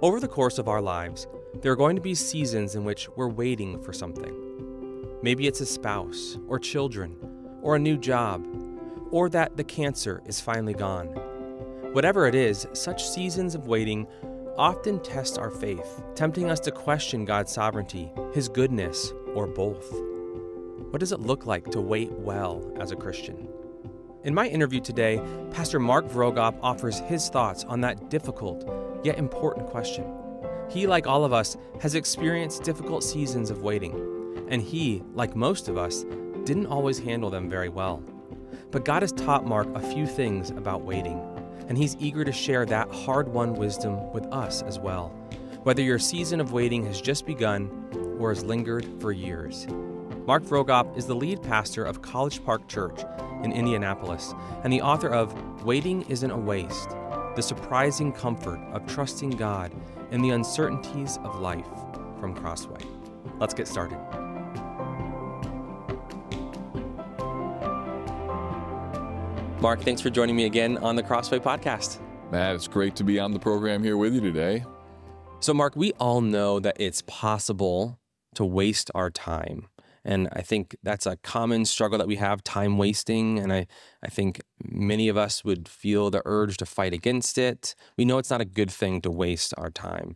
Over the course of our lives, there are going to be seasons in which we're waiting for something. Maybe it's a spouse, or children, or a new job, or that the cancer is finally gone. Whatever it is, such seasons of waiting often test our faith, tempting us to question God's sovereignty, His goodness, or both. What does it look like to wait well as a Christian? In my interview today, Pastor Mark Vroegop offers his thoughts on that difficult yet important question. He, like all of us, has experienced difficult seasons of waiting, and he, like most of us, didn't always handle them very well. But God has taught Mark a few things about waiting, and he's eager to share that hard-won wisdom with us as well, whether your season of waiting has just begun or has lingered for years. Mark Vroegop is the lead pastor of College Park Church in Indianapolis and the author of Waiting Isn't a Waste, The Surprising Comfort of Trusting God in the Uncertainties of Life from Crossway. Let's get started. Mark, thanks for joining me again on the Crossway podcast. Matt, it's great to be on the program here with you today. So, Mark, we all know that it's possible to waste our time. And I think that's a common struggle that we have, time wasting. And I think many of us would feel the urge to fight against it. We know it's not a good thing to waste our time.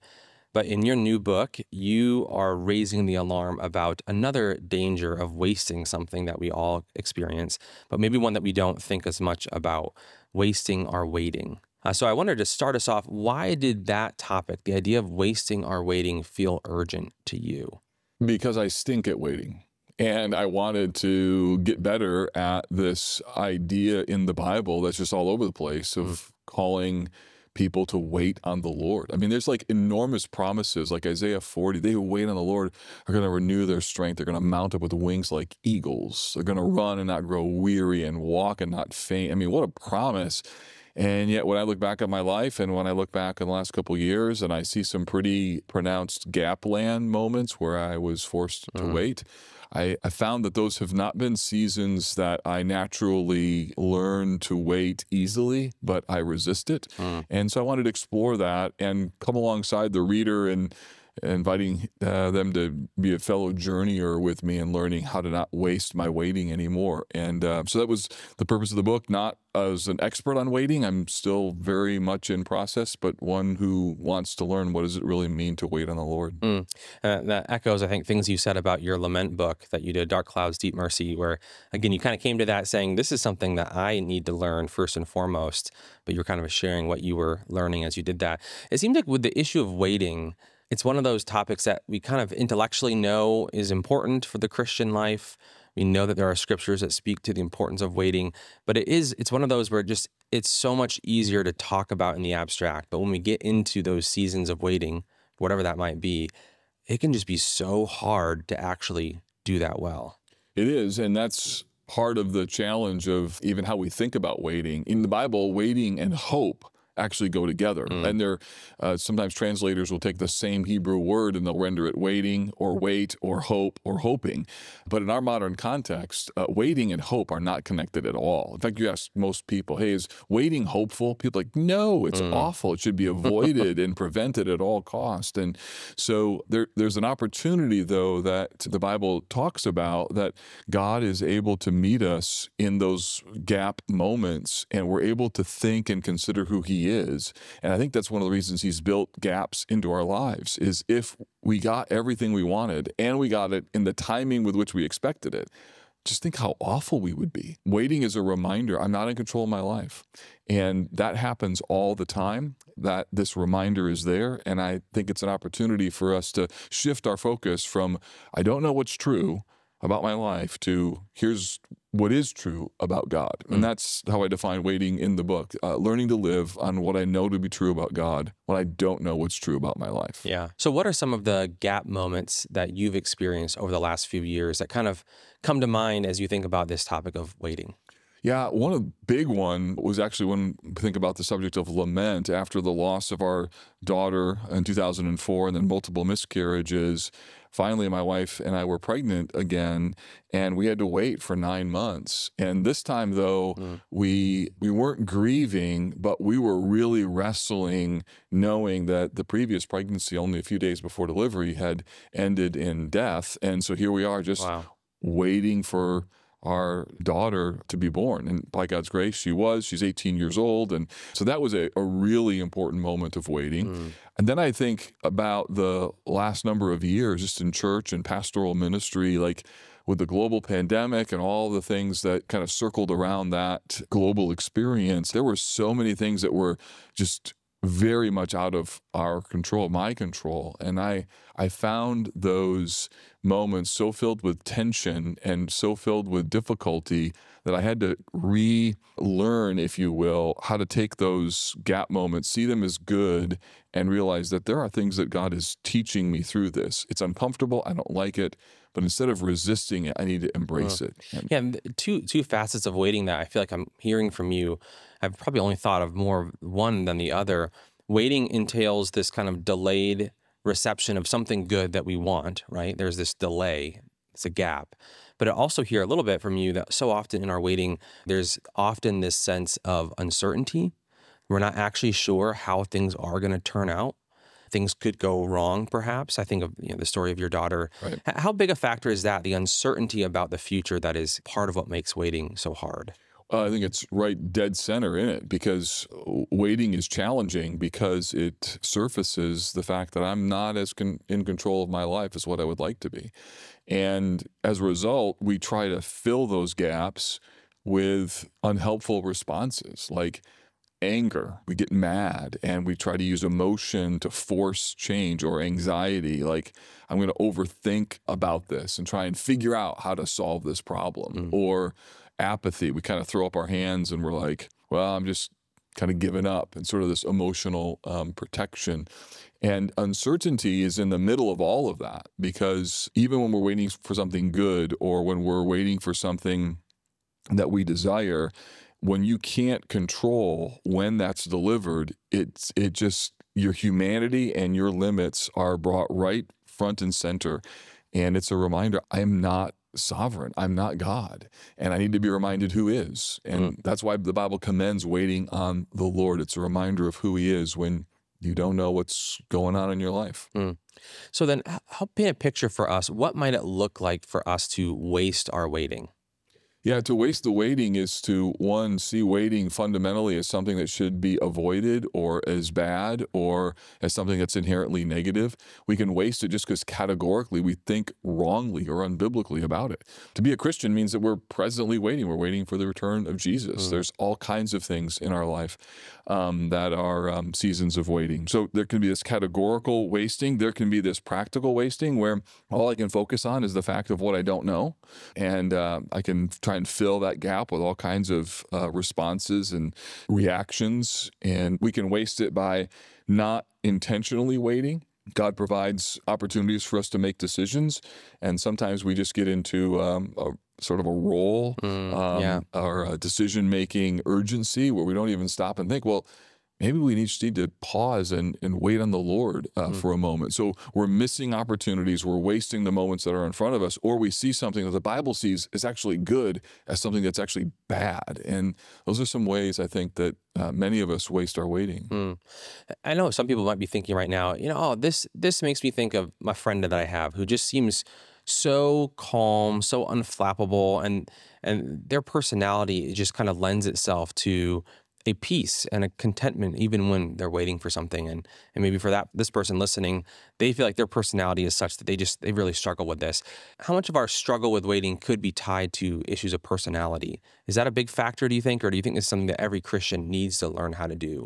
But in your new book, you are raising the alarm about another danger of wasting something that we all experience, but maybe one that we don't think as much about, wasting our waiting. So I wanted to start us off. Why did that topic, the idea of wasting our waiting, feel urgent to you? Because I stink at waiting. And I wanted to get better at this idea in the Bible that's just all over the place of calling people to wait on the Lord. I mean, there's like enormous promises, like Isaiah 40, they who wait on the Lord are going to renew their strength. They're going to mount up with wings like eagles. They're going to run and not grow weary and walk and not faint. I mean, what a promise. And yet when I look back at my life and when I look back in the last couple of years and I see some pretty pronounced gap land moments where I was forced to wait, I found that those have not been seasons that I naturally learn to wait easily, but I resist it. And so I wanted to explore that and come alongside the reader and inviting them to be a fellow journeyer with me and learning how to not waste my waiting anymore. And so that was the purpose of the book, not as an expert on waiting. I'm still very much in process, but one who wants to learn what does it really mean to wait on the Lord. That echoes, I think, things you said about your lament book that you did, Dark Clouds, Deep Mercy, where, again, you kind of came to that saying, this is something that I need to learn first and foremost, but you're kind of sharing what you were learning as you did that. It seems like with the issue of waiting, it's one of those topics that we kind of intellectually know is important for the Christian life. We know that there are scriptures that speak to the importance of waiting, but it's one of those where it's so much easier to talk about in the abstract. But when we get into those seasons of waiting, whatever that might be, it can just be so hard to actually do that well. It is, and that's part of the challenge of even how we think about waiting. In the Bible, waiting and hope actually go together. And they're sometimes translators will take the same Hebrew word and they'll render it waiting or wait or hope or hoping. But in our modern context, waiting and hope are not connected at all. In fact, you ask most people, hey, is waiting hopeful? People are like, no, it's awful. It should be avoided and prevented at all cost. And so there's an opportunity, though, that the Bible talks about that God is able to meet us in those gap moments, and we're able to think and consider who He is. And I think that's one of the reasons He's built gaps into our lives, is if we got everything we wanted and we got it in the timing with which we expected it, just think how awful we would be. Waiting is a reminder, I'm not in control of my life. And that happens all the time, that this reminder is there. And I think it's an opportunity for us to shift our focus from, I don't know what's true about my life, to here's what is true about God. And that's how I define waiting in the book, learning to live on what I know to be true about God when I don't know what's true about my life. Yeah. So what are some of the gap moments that you've experienced over the last few years that kind of come to mind as you think about this topic of waiting? Yeah, one of the big one was actually when we think about the subject of lament after the loss of our daughter in 2004 and then multiple miscarriages. Finally, my wife and I were pregnant again, and we had to wait for 9 months. And this time, though, we weren't grieving, but we were really wrestling, knowing that the previous pregnancy, only a few days before delivery, had ended in death. And so here we are, just waiting for our daughter to be born. And by God's grace, she's 18 years old. And so that was a really important moment of waiting. And then I think about the last number of years, just in church and pastoral ministry, like with the global pandemic and all the things that kind of circled around that global experience, there were so many things that were just very much out of our control, my control. And I found those moments so filled with tension and so filled with difficulty that I had to relearn, if you will, how to take those gap moments, see them as good, and realize that there are things that God is teaching me through this. It's uncomfortable. I don't like it. But instead of resisting it, I need to embrace it. And two facets of waiting that I feel like I'm hearing from you. I've probably only thought of more of one than the other. Waiting entails this kind of delayed reception of something good that we want, right? There's this delay. It's a gap. But I also hear a little bit from you that so often in our waiting, there's often this sense of uncertainty. We're not actually sure how things are going to turn out. Things could go wrong, perhaps. I think of the story of your daughter. Right. How big a factor is that, the uncertainty about the future that is part of what makes waiting so hard? I think it's right dead center in it, because waiting is challenging because it surfaces the fact that I'm not as in control of my life as what I would like to be. And as a result, we try to fill those gaps with unhelpful responses like anger. We get mad and we try to use emotion to force change, or anxiety, like I'm going to overthink about this and try and figure out how to solve this problem. Or apathy. We kind of throw up our hands and we're like, well, I'm just kind of giving up, and sort of this emotional protection. And uncertainty is in the middle of all of that, because even when we're waiting for something good, or when we're waiting for something that we desire, when you can't control when that's delivered, it just, your humanity and your limits are brought right front and center. And it's a reminder, I am not sovereign. I'm not God. And I need to be reminded who is. And that's why the Bible commends waiting on the Lord. It's a reminder of who he is when you don't know what's going on in your life. So then help paint a picture for us. What might it look like for us to waste our waiting? Yeah, to waste the waiting is to, one, see waiting fundamentally as something that should be avoided, or as bad, or as something that's inherently negative. We can waste it just because categorically we think wrongly or unbiblically about it. To be a Christian means that we're presently waiting. We're waiting for the return of Jesus. There's all kinds of things in our life that are seasons of waiting. So there can be this categorical wasting. There can be this practical wasting where all I can focus on is the fact of what I don't know. And I can try and fill that gap with all kinds of responses and reactions. And we can waste it by not intentionally waiting. God provides opportunities for us to make decisions. And sometimes we just get into a sort of a role or a decision-making urgency where we don't even stop and think, well, maybe we just need to pause and wait on the Lord for a moment. So we're missing opportunities. We're wasting the moments that are in front of us, or we see something that the Bible sees is actually good as something that's actually bad. And those are some ways I think that many of us waste our waiting. I know some people might be thinking right now, oh, this makes me think of my friend that I have who just seems so calm, so unflappable, and their personality just kind of lends itself to a peace and a contentment even when they're waiting for something. And maybe for this person listening, they feel like their personality is such that they really struggle with this. How much of our struggle with waiting could be tied to issues of personality? Is that a big factor, do you think? Or do you think it's something that every Christian needs to learn how to do?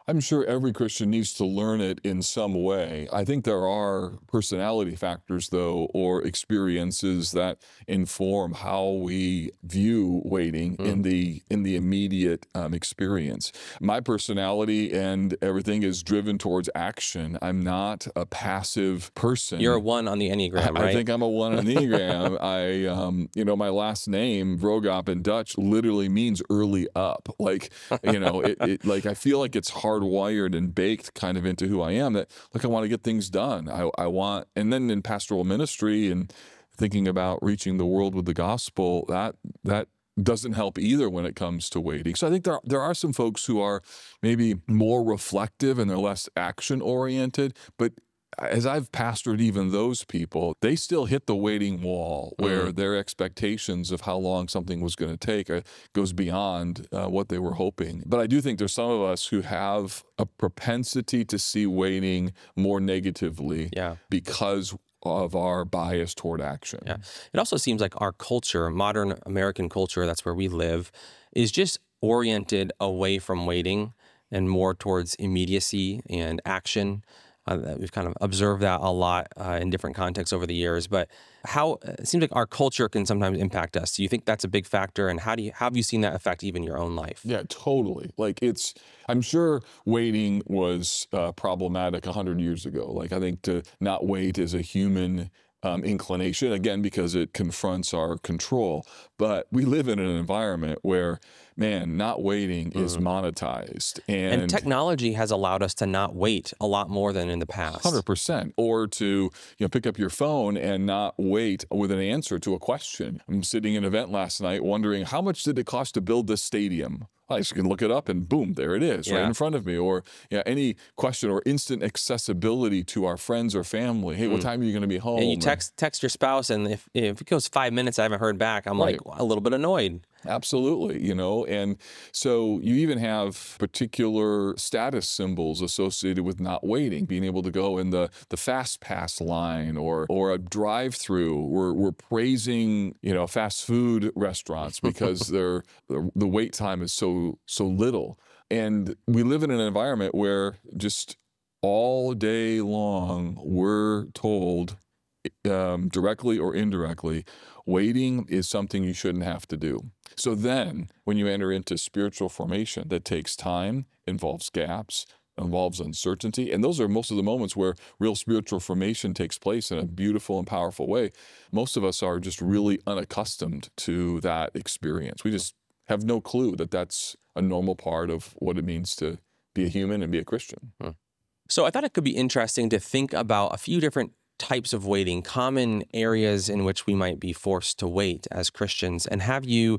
I'm sure every Christian needs to learn it in some way. I think there are personality factors, though, or experiences that inform how we view waiting in the immediate experience. My personality and everything is driven towards action. I'm not a passive person. You're a 1 on the Enneagram, right? I think I'm a 1 on the Enneagram. My last name, Vroegop in Dutch, literally means early up. Like, like I feel like it's hardwired and baked kind of into who I am, that, look, I want to get things done. I want, and then in pastoral ministry and thinking about reaching the world with the gospel, that doesn't help either when it comes to waiting. So I think there are some folks who are maybe more reflective and they're less action oriented, but as I've pastored even those people, they still hit the waiting wall where their expectations of how long something was going to take goes beyond what they were hoping. But I do think there's some of us who have a propensity to see waiting more negatively because of our bias toward action. Yeah. It also seems like our culture, modern American culture, that's where we live, is just oriented away from waiting and more towards immediacy and action. We've kind of observed that a lot in different contexts over the years. But it seems like our culture can sometimes impact us. Do you think that's a big factor? And how have you seen that affect even your own life? Yeah, totally. Like I'm sure waiting was problematic 100 years ago. Like I think to not wait is a human inclination, again, because it confronts our control. But we live in an environment where, man, not waiting is monetized. And technology has allowed us to not wait a lot more than in the past. 100%. Or to pick up your phone and not wait with an answer to a question. I'm sitting in an event last night wondering, how much did it cost to build this stadium? I just can look it up and boom, there it is right in front of me. Or any question or instant accessibility to our friends or family. Hey, what time are you going to be home? And you text your spouse, and if it goes 5 minutes, I haven't heard back, I'm like a little bit annoyed. Absolutely, and so you even have particular status symbols associated with not waiting, being able to go in the fast pass line or a drive-through. We're praising fast food restaurants because the wait time is so little, and we live in an environment where just all day long we're told, directly or indirectly, waiting is something you shouldn't have to do. So then when you enter into spiritual formation that takes time, involves gaps, involves uncertainty, and those are most of the moments where real spiritual formation takes place in a beautiful and powerful way. Most of us are just really unaccustomed to that experience. We just have no clue that that's a normal part of what it means to be a human and be a Christian. So I thought it could be interesting to think about a few different types of waiting, common areas in which we might be forced to wait as Christians, and have you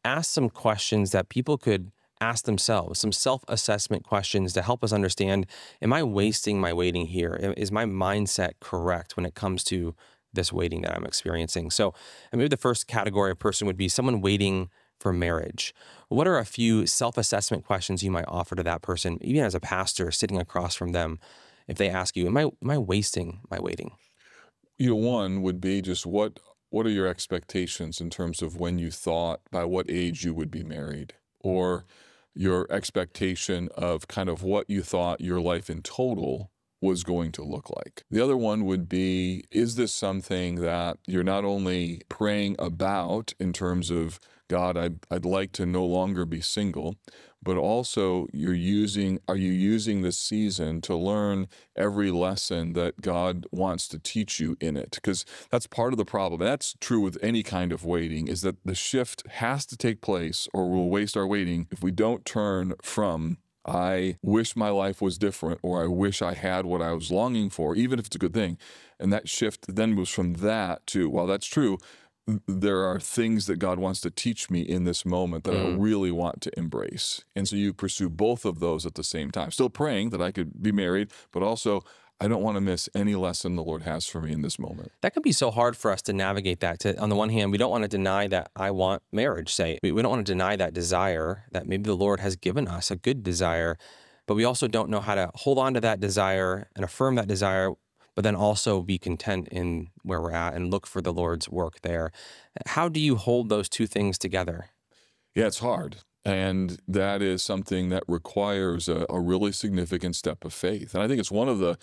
ask some questions that people could ask themselves, some self-assessment questions to help us understand, am I wasting my waiting here? Is my mindset correct when it comes to this waiting that I'm experiencing? So maybe the first category of person would be someone waiting for marriage. What are a few self-assessment questions you might offer to that person, even as a pastor sitting across from them, if they ask you, am I wasting my waiting? One would be just what are your expectations in terms of when you thought by what age you would be married, or your expectation of kind of what you thought your life in total was going to look like. The other one would be, is this something that you're not only praying about in terms of, God, I'd like to no longer be single, but also are you using this season to learn every lesson that God wants to teach you in it? Because that's part of the problem. And that's true with any kind of waiting, is that the shift has to take place or we'll waste our waiting if we don't turn from, I wish my life was different, or I wish I had what I was longing for, even if it's a good thing. And that shift then moves from that to, well, that's true, there are things that God wants to teach me in this moment that I really want to embrace. And so you pursue both of those at the same time. Still praying that I could be married, but also I don't want to miss any lesson the Lord has for me in this moment. That can be so hard for us to navigate that. On the one hand, we don't want to deny that I want marriage, say. We don't want to deny that desire that maybe the Lord has given us, a good desire, but we also don't know how to hold on to that desire and affirm that desire, but then also be content in where we're at and look for the Lord's work there. How do you hold those two things together? Yeah, it's hard. And that is something that requires a really significant step of faith. And I think it's one of the,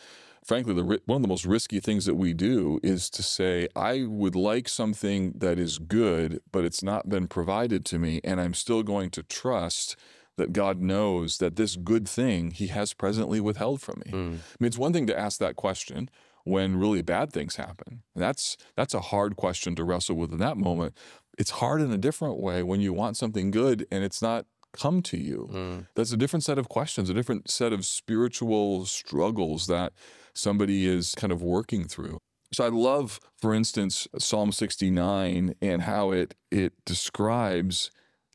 frankly, one of the most risky things that we do is to say, I would like something that is good, but it's not been provided to me, and I'm still going to trust that God knows that this good thing he has presently withheld from me. I mean, it's one thing to ask that question when really bad things happen. That's a hard question to wrestle with in that moment. It's hard in a different way when you want something good and it's not come to you. That's a different set of questions, a different set of spiritual struggles that somebody is kind of working through. So I love, for instance, Psalm 69 and how it describes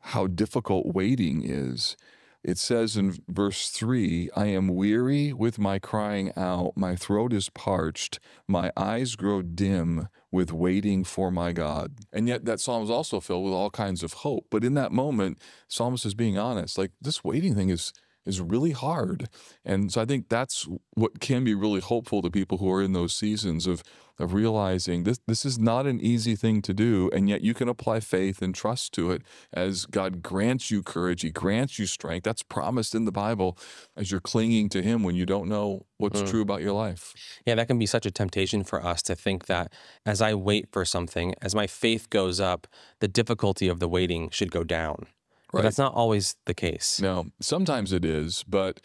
how difficult waiting is. It says in verse 3, I am weary with my crying out. My throat is parched. My eyes grow dim with waiting for my God. And yet that psalm is also filled with all kinds of hope. But in that moment, psalmist is being honest. Like, this waiting thing is really hard. And so I think that's what can be really hopeful to people who are in those seasons of realizing this is not an easy thing to do, and yet you can apply faith and trust to it as God grants you courage, he grants you strength. That's promised in the Bible as you're clinging to him when you don't know what's true about your life. Yeah, that can be such a temptation for us to think that as I wait for something, as my faith goes up, the difficulty of the waiting should go down. But that's not always the case. No, sometimes it is, but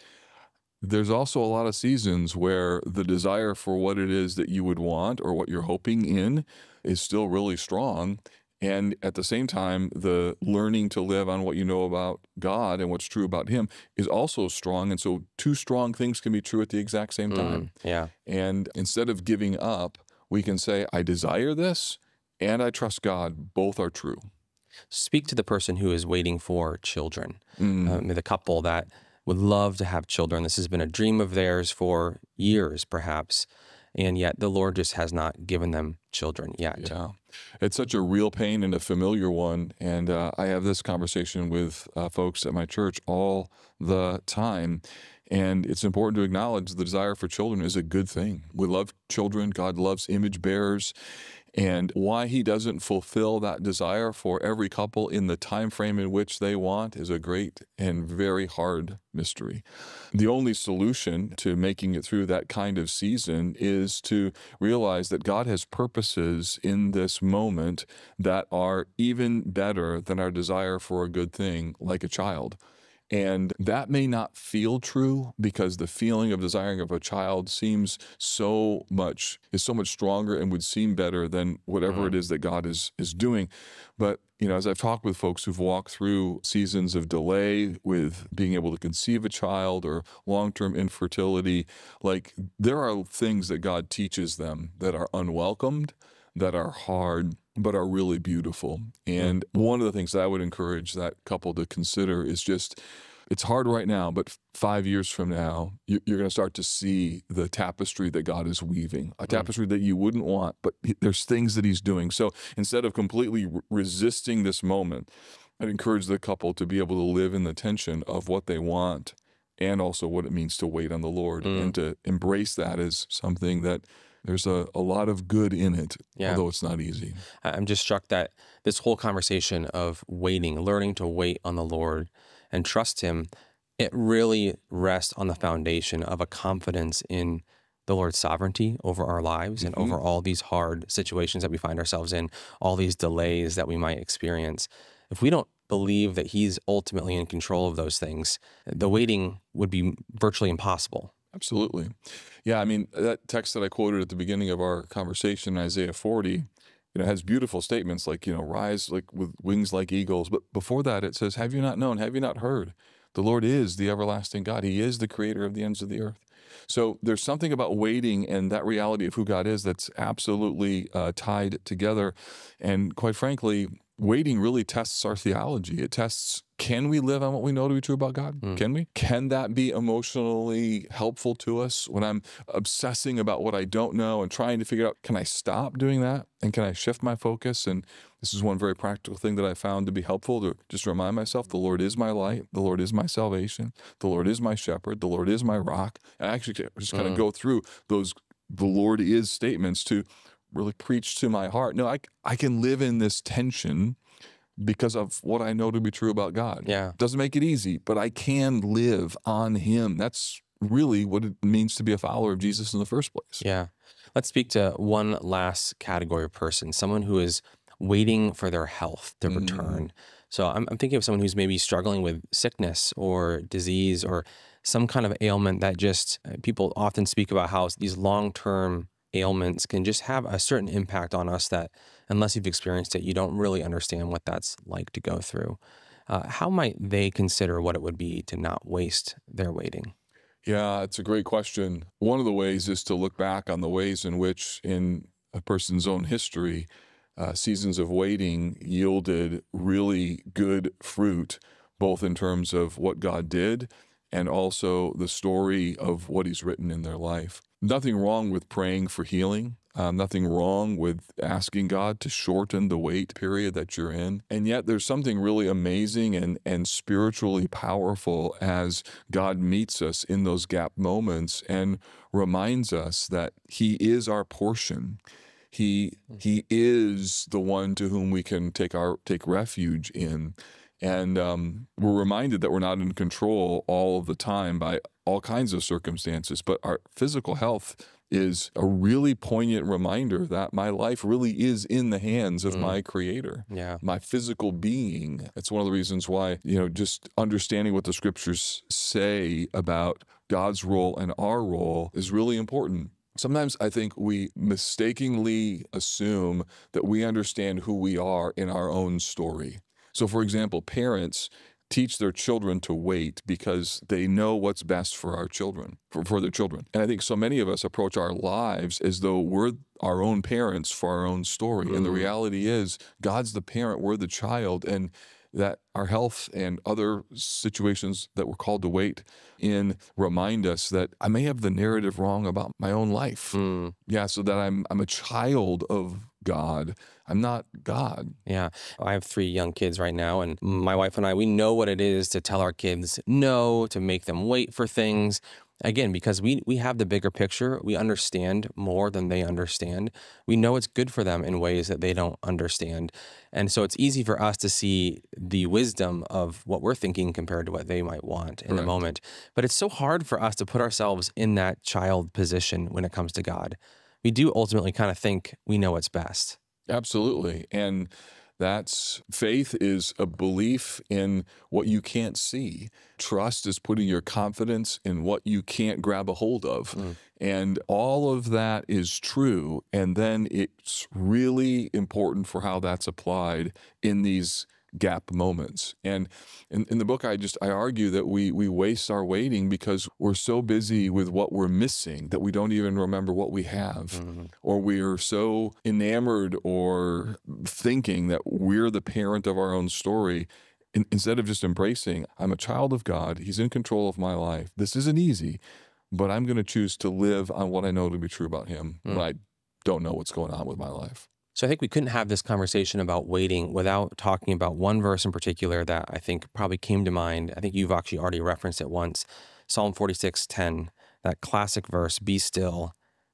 there's also a lot of seasons where the desire for what it is that you would want or what you're hoping in is still really strong. And at the same time, the learning to live on what you know about God and what's true about him is also strong. And so two strong things can be true at the exact same time. Yeah. And instead of giving up, we can say, I desire this and I trust God. Both are true. Speak to the person who is waiting for children, the couple that would love to have children. This has been a dream of theirs for years, perhaps, and yet the Lord just has not given them children yet. Yeah, it's such a real pain and a familiar one, and I have this conversation with folks at my church all the time, and it's important to acknowledge the desire for children is a good thing. We love children. God loves image bearers. And why he doesn't fulfill that desire for every couple in the time frame in which they want is a great and very hard mystery. The only solution to making it through that kind of season is to realize that God has purposes in this moment that are even better than our desire for a good thing, like a child. And that may not feel true because the feeling of desiring of a child is so much stronger and would seem better than whatever it is that God is doing. But, as I've talked with folks who've walked through seasons of delay with being able to conceive a child or long-term infertility, like, there are things that God teaches them that are unwelcomed, that are hard, but are really beautiful. And one of the things that I would encourage that couple to consider is just, it's hard right now, but 5 years from now, you're going to start to see the tapestry that God is weaving, a tapestry that you wouldn't want, but there's things that he's doing. So instead of completely resisting this moment, I'd encourage the couple to be able to live in the tension of what they want and also what it means to wait on the Lord and to embrace that as something that there's a lot of good in it, although it's not easy. I'm just struck that this whole conversation of waiting, learning to wait on the Lord and trust him, it really rests on the foundation of a confidence in the Lord's sovereignty over our lives and over all these hard situations that we find ourselves in, all these delays that we might experience. If we don't believe that he's ultimately in control of those things, the waiting would be virtually impossible. Absolutely. Yeah, I mean, that text that I quoted at the beginning of our conversation, Isaiah 40, has beautiful statements like, rise like with wings like eagles. But before that, it says, have you not known? Have you not heard? The Lord is the everlasting God. He is the creator of the ends of the earth. So there's something about waiting and that reality of who God is that's absolutely tied together. And quite frankly, waiting really tests our theology. It tests, can we live on what we know to be true about God? Can we? Can that be emotionally helpful to us when I'm obsessing about what I don't know and trying to figure out, can I stop doing that? And can I shift my focus? And this is one very practical thing that I found to be helpful, to just remind myself, the Lord is my light. The Lord is my salvation. The Lord is my shepherd. The Lord is my rock. And I actually just kind of go through those the Lord is statements to really preach to my heart. No, I can live in this tension because of what I know to be true about God. Yeah. Doesn't make it easy, but I can live on him. That's really what it means to be a follower of Jesus in the first place. Yeah. Let's speak to one last category of person, someone who is waiting for their health to return. So I'm thinking of someone who's maybe struggling with sickness or disease or some kind of ailment that just, people often speak about how these long-term ailments can just have a certain impact on us that unless you've experienced it, you don't really understand what that's like to go through. How might they consider what it would be to not waste their waiting? Yeah, it's a great question. One of the ways is to look back on the ways in which in a person's own history, seasons of waiting yielded really good fruit, both in terms of what God did and also the story of what he's written in their life. Nothing wrong with praying for healing. Nothing wrong with asking God to shorten the wait period that you're in. And yet there's something really amazing and spiritually powerful as God meets us in those gap moments and reminds us that he is our portion. He is the one to whom we can take refuge in. And we're reminded that we're not in control all of the time by all kinds of circumstances, but our physical health is a really poignant reminder that my life really is in the hands of my Creator. Yeah. My physical being. That's one of the reasons why, just understanding what the scriptures say about God's role and our role is really important. Sometimes I think we mistakenly assume that we understand who we are in our own story. So, for example, parents teach their children to wait because they know what's best for our children, for their children. And I think so many of us approach our lives as though we're our own parents for our own story. And the reality is God's the parent, we're the child, and that our health and other situations that we're called to wait in remind us that I may have the narrative wrong about my own life. Yeah, so that I'm a child of God. I'm not God. Yeah. I have 3 young kids right now, and my wife and I, we know what it is to tell our kids no, to make them wait for things. Again, because we have the bigger picture, we understand more than they understand. We know it's good for them in ways that they don't understand. And so it's easy for us to see the wisdom of what we're thinking compared to what they might want in the moment. But it's so hard for us to put ourselves in that child position when it comes to God. We do ultimately kind of think we know what's best. Absolutely. And that's faith is a belief in what you can't see. Trust is putting your confidence in what you can't grab a hold of. And all of that is true. And then it's really important for how that's applied in these gap moments. And in the book, I argue that we waste our waiting because we're so busy with what we're missing that we don't even remember what we have. Or we are so enamored or thinking that we're the parent of our own story instead of just embracing, I'm a child of God. He's in control of my life. This isn't easy, but I'm going to choose to live on what I know to be true about him when I don't know what's going on with my life. So I think we couldn't have this conversation about waiting without talking about one verse in particular that I think probably came to mind. I think you've actually already referenced it once. Psalm 46:10, that classic verse, "Be still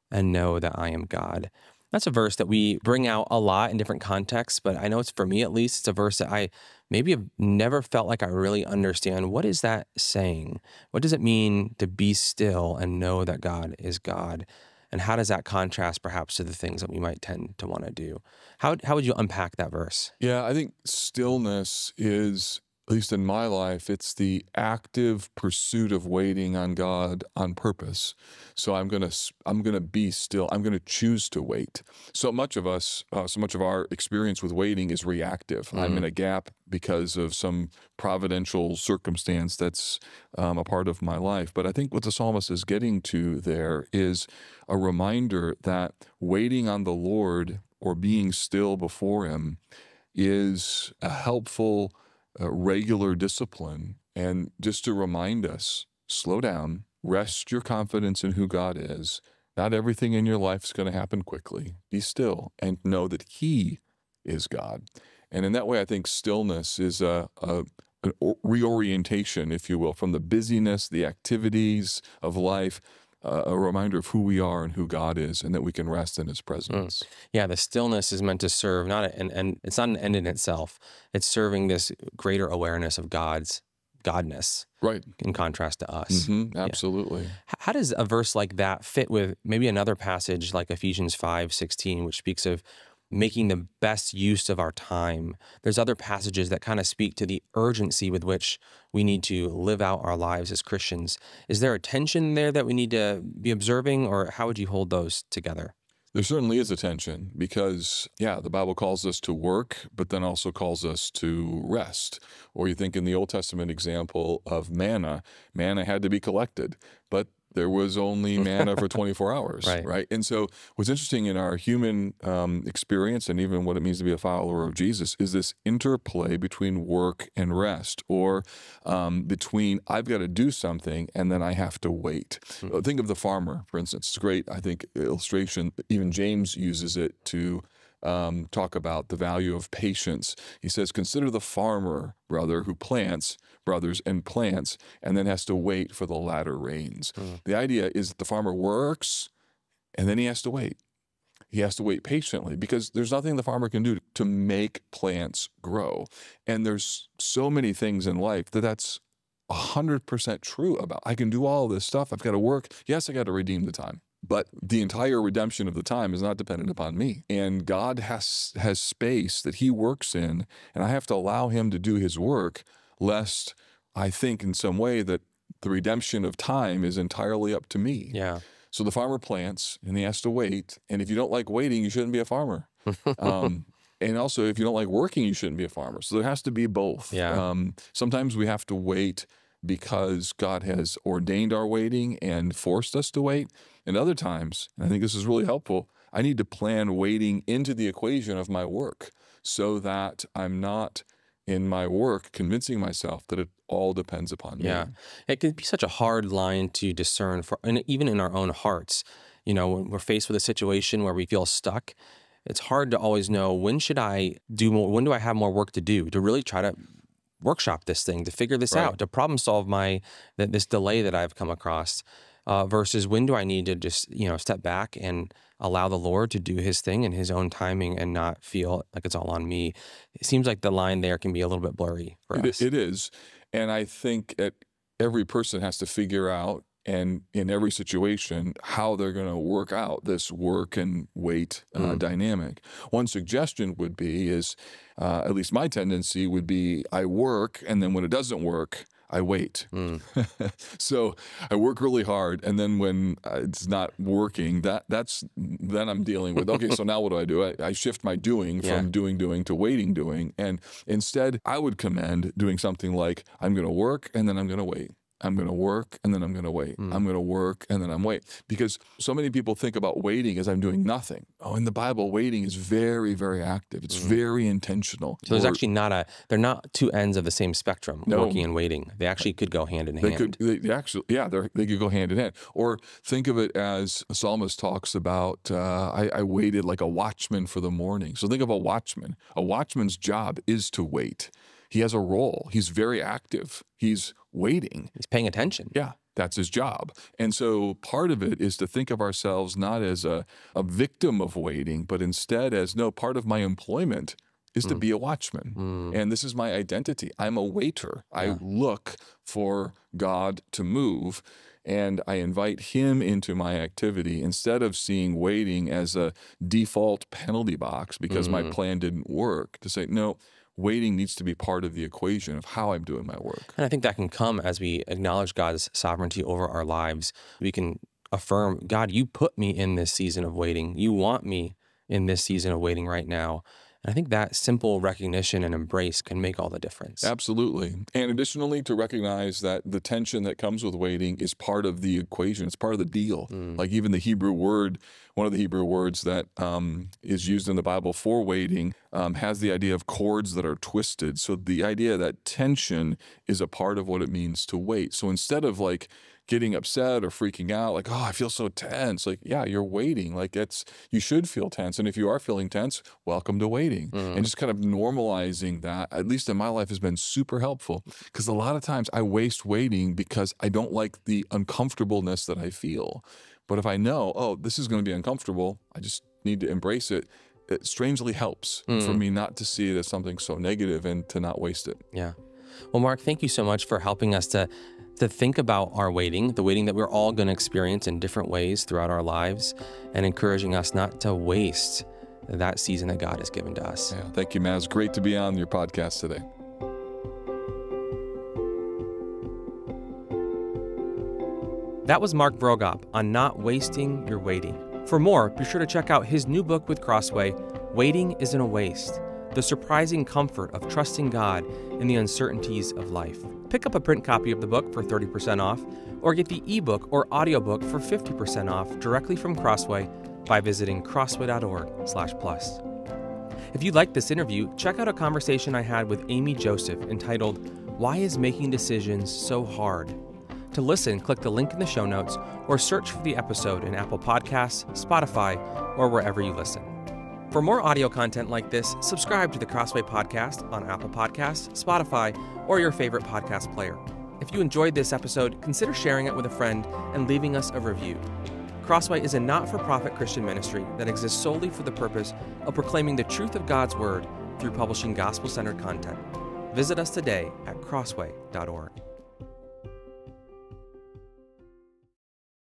and know that I am God." That's a verse that we bring out a lot in different contexts, but I know it's, for me at least, it's a verse that I maybe have never felt like I really understand. What is that saying? What does it mean to be still and know that God is God? And how does that contrast perhaps to the things that we might tend to want to do? How would you unpack that verse? Yeah, I think stillness is, at least in my life, it's the active pursuit of waiting on God on purpose. So I'm gonna be still. I'm gonna choose to wait. So much of our experience with waiting is reactive. I'm in a gap because of some providential circumstance that's a part of my life. But I think what the psalmist is getting to there is a reminder that waiting on the Lord or being still before him is a helpful regular discipline. And just to remind us, slow down, rest your confidence in who God is. Not everything in your life is going to happen quickly. Be still and know that he is God. And in that way, I think stillness is a reorientation, if you will, from the busyness, the activities of life, a reminder of who we are and who God is, and that we can rest in his presence. Yeah, the stillness is meant to serve, and it's not an end in itself. It's serving this greater awareness of Godness. Right. In contrast to us. Absolutely. Yeah. How does a verse like that fit with maybe another passage like Ephesians 5:16, which speaks of making the best use of our time? There's other passages that kind of speak to the urgency with which we need to live out our lives as Christians. Is there a tension there that we need to be observing, or how would you hold those together? There certainly is a tension because, the Bible calls us to work, but then also calls us to rest. Or you think in the Old Testament example of manna had to be collected, but there was only manna for 24 hours, right? And so what's interesting in our human experience, and even what it means to be a follower of Jesus, is this interplay between work and rest, or between I've got to do something and then I have to wait. Think of the farmer, for instance. It's a great, I think, illustration. Even James uses it to talk about the value of patience. He says, consider the farmer, brothers, and plants, and then has to wait for the latter rains. The idea is that the farmer works, and then he has to wait. He has to wait patiently because there's nothing the farmer can do to make plants grow. And there's so many things in life that's 100% true about. I can do all this stuff. I've got to work. Yes, I got to redeem the time. But the entire redemption of the time is not dependent upon me. And God has space that he works in, and I have to allow him to do his work, lest I think in some way that the redemption of time is entirely up to me. Yeah. So the farmer plants, and he has to wait. And if you don't like waiting, you shouldn't be a farmer. And also, if you don't like working, you shouldn't be a farmer. So there has to be both. Yeah. Sometimes we have to wait because God has ordained our waiting and forced us to wait. And other times, and I think this is really helpful, I need to plan waiting into the equation of my work so that I'm not in my work convincing myself that it all depends upon me. Yeah. It can be such a hard line to discern, and even in our own hearts. When we're faced with a situation where we feel stuck, it's hard to always know, when should I do more? When do I have more work to do to really try to workshop this thing, to figure this out, to problem solve this delay that I've come across, versus when do I need to just, step back and allow the Lord to do his thing in his own timing and not feel like it's all on me. It seems like the line there can be a little bit blurry for us. It is. And I think every person has to figure out, and in every situation, how they're going to work out this work and wait dynamic. One suggestion would be at least my tendency would be, I work, and then when it doesn't work, I wait. So I work really hard, and then when it's not working, then I'm dealing with, okay, so now what do? I shift my doing from doing to waiting. And instead, I would commend doing something like, I'm going to work, and then I'm going to wait. I'm going to work, and then I'm going to wait. I'm going to work, and then I'm wait. Because so many people think about waiting as I'm doing nothing. Oh, in the Bible, waiting is very, very active. It's very intentional. So there's actually they're not two ends of the same spectrum, working and waiting. They actually could go hand in hand. They could go hand in hand. Or think of it as a psalmist talks about, I waited like a watchman for the morning. So think of a watchman. A watchman's job is to wait. He has a role. He's very active. He's waiting. He's paying attention. Yeah, that's his job. And so part of it is to think of ourselves not as a victim of waiting, but instead as, no, part of my employment is to be a watchman. And this is my identity. I'm a waiter. I look for God to move, and I invite him into my activity instead of seeing waiting as a default penalty box because my plan didn't work, to say, no, waiting needs to be part of the equation of how I'm doing my work. And I think that can come as we acknowledge God's sovereignty over our lives. We can affirm, God, you put me in this season of waiting. You want me in this season of waiting right now. And I think that simple recognition and embrace can make all the difference. Absolutely. And additionally, to recognize that the tension that comes with waiting is part of the equation. It's part of the deal. Like even the Hebrew word, one of the Hebrew words that is used in the Bible for waiting has the idea of cords that are twisted. So the idea that tension is a part of what it means to wait. So instead of like getting upset or freaking out, like, oh, I feel so tense. Like, yeah, you're waiting. Like, you should feel tense. And if you are feeling tense, welcome to waiting. And just kind of normalizing that, at least in my life, has been super helpful. Because a lot of times I waste waiting because I don't like the uncomfortableness that I feel. But if I know, oh, this is going to be uncomfortable, I just need to embrace it. It strangely helps for me not to see it as something so negative and to not waste it. Yeah. Well, Mark, thank you so much for helping us to think about our waiting, the waiting that we're all going to experience in different ways throughout our lives, and encouraging us not to waste that season that God has given to us. Yeah, thank you, Matt. It's great to be on your podcast today. That was Mark Vroegop on not wasting your waiting. For more, be sure to check out his new book with Crossway, Waiting Isn't a Waste: The Surprising Comfort of Trusting God in the Uncertainties of Life. Pick up a print copy of the book for 30% off, or get the ebook or audiobook for 50% off directly from Crossway by visiting crossway.org/plus. If you liked this interview, check out a conversation I had with Aimee Joseph entitled, "Why is Making Decisions So Hard?" To listen, click the link in the show notes or search for the episode in Apple Podcasts, Spotify, or wherever you listen. For more audio content like this, subscribe to the Crossway Podcast on Apple Podcasts, Spotify, or your favorite podcast player. If you enjoyed this episode, consider sharing it with a friend and leaving us a review. Crossway is a not-for-profit Christian ministry that exists solely for the purpose of proclaiming the truth of God's Word through publishing gospel-centered content. Visit us today at crossway.org.